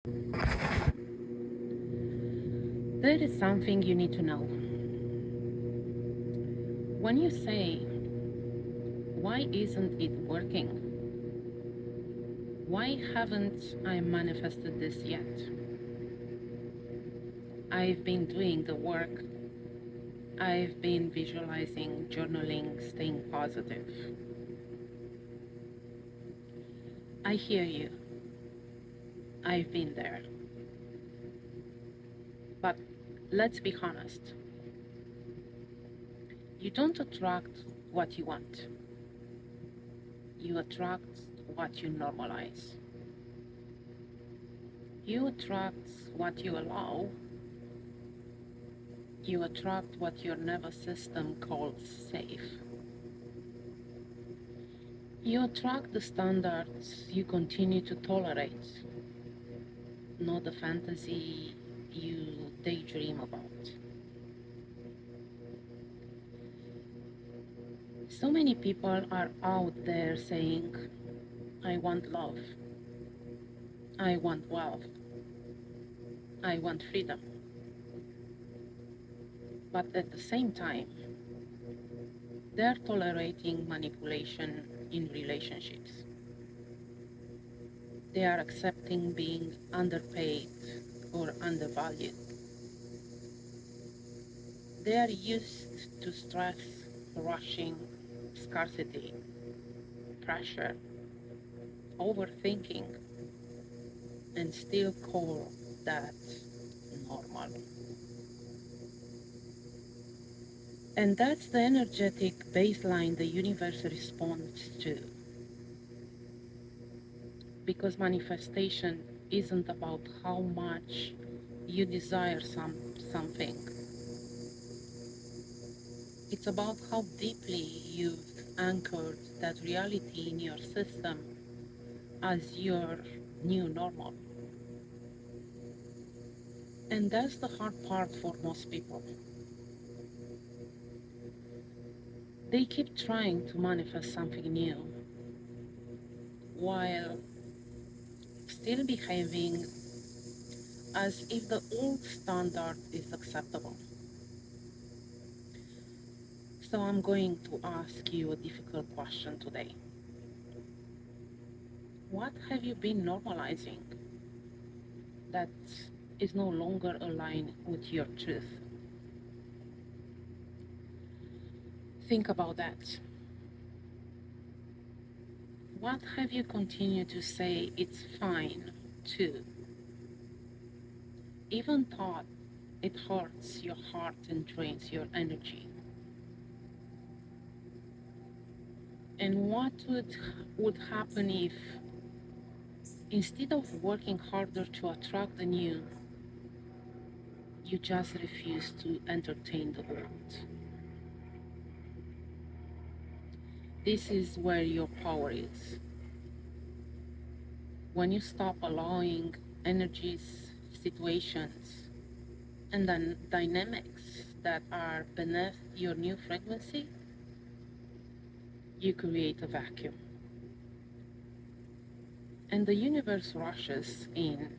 There is something you need to know. When you say, why isn't it working? Why haven't I manifested this yet? I've been doing the work. I've been visualizing, journaling, staying positive. I hear you. I've been there. But let's be honest. You don't attract what you want. You attract what you normalize. You attract what you allow. You attract what your nervous system calls safe. You attract the standards you continue to tolerate, not the fantasy you daydream about. So many people are out there saying, I want love, I want wealth, I want freedom. But at the same time, they're tolerating manipulation in relationships. They are accepting being underpaid or undervalued. They are used to stress, rushing, scarcity, pressure, overthinking, and still call that normal. And that's the energetic baseline the universe responds to. Because manifestation isn't about how much you desire something. It's about how deeply you've anchored that reality in your system as your new normal. And that's the hard part for most people. They keep trying to manifest something new while still behaving as if the old standard is acceptable. So I'm going to ask you a difficult question today. What have you been normalizing that is no longer aligned with your truth? Think about that. What have you continued to say it's fine to, even thought it hurts your heart and drains your energy? And what would happen if, instead of working harder to attract the new, you just refuse to entertain the old? This is where your power is. When you stop allowing energies, situations, and then dynamics that are beneath your new frequency, you create a vacuum. And the universe rushes in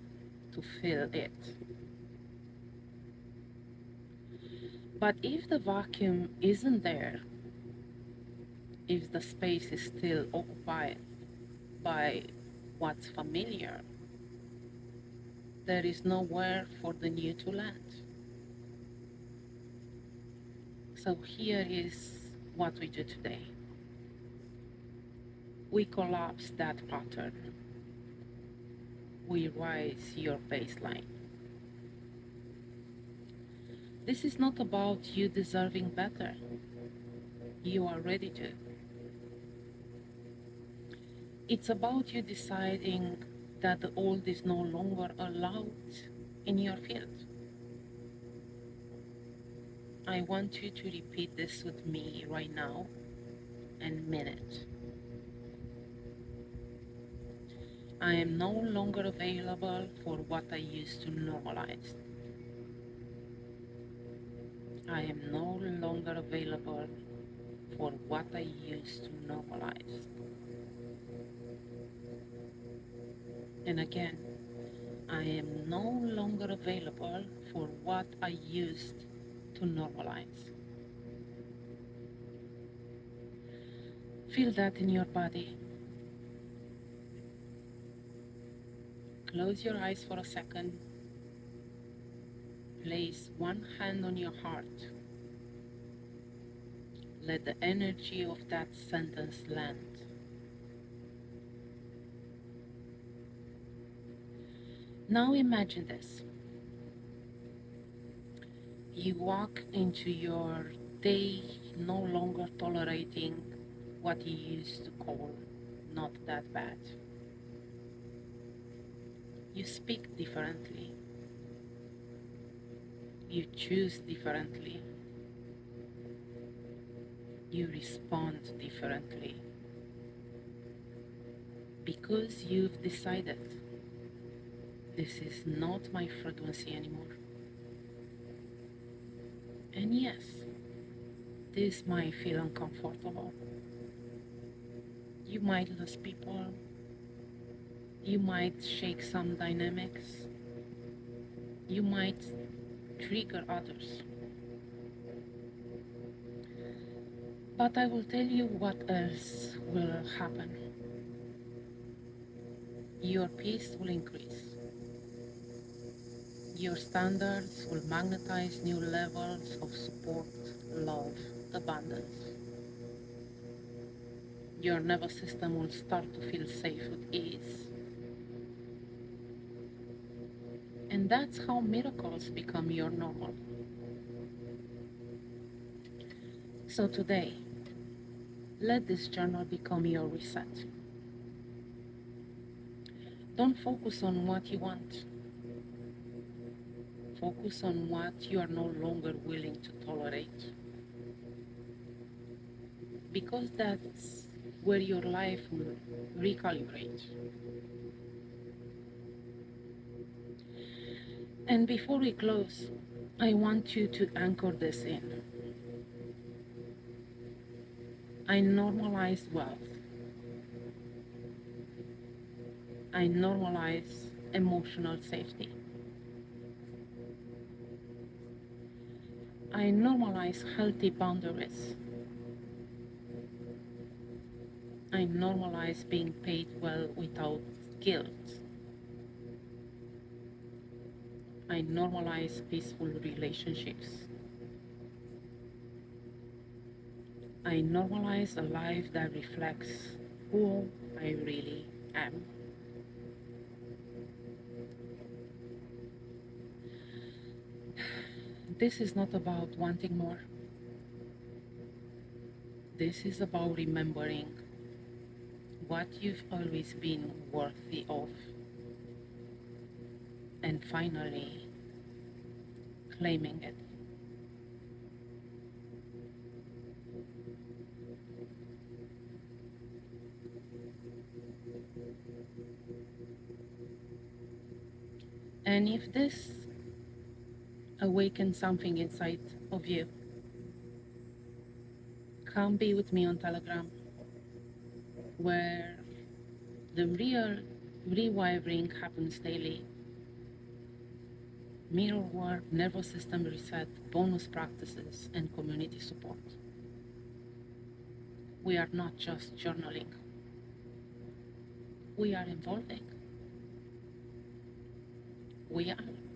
to fill it. But if the vacuum isn't there, if the space is still occupied by what's familiar, there is nowhere for the new to land. So here is what we do today. We collapse that pattern. We rise your baseline. This is not about you deserving better. You already do. It's about you deciding that the old is no longer allowed in your field. I want you to repeat this with me right now and mean it. I am no longer available for what I used to normalize. I am no longer available for what I used to normalize. And again, I am no longer available for what I used to normalize. Feel that in your body. Close your eyes for a second. Place one hand on your heart. Let the energy of that sentence land. Now imagine this. You walk into your day no longer tolerating what you used to call not that bad. You speak differently. You choose differently. You respond differently. Because you've decided this is not my frequency anymore. And yes, this might feel uncomfortable. You might lose people. You might shake some dynamics. You might trigger others. But I will tell you what else will happen. Your peace will increase. Your standards will magnetize new levels of support, love, abundance. Your nervous system will start to feel safe with ease. And that's how miracles become your normal. So today, let this journal become your reset. Don't focus on what you want. Focus on what you are no longer willing to tolerate. Because that's where your life will recalibrate. And before we close, I want you to anchor this in. I normalize wealth. I normalize emotional safety. I normalize healthy boundaries. I normalize being paid well without guilt. I normalize peaceful relationships. I normalize a life that reflects who I really am. This is not about wanting more. This is about remembering what you've always been worthy of, and finally claiming it. And if this awakens something inside of you, come be with me on Telegram, where the real rewiring happens daily. Mirror work, nervous system reset, bonus practices, and community support. We are not just journaling. We are evolving. We are.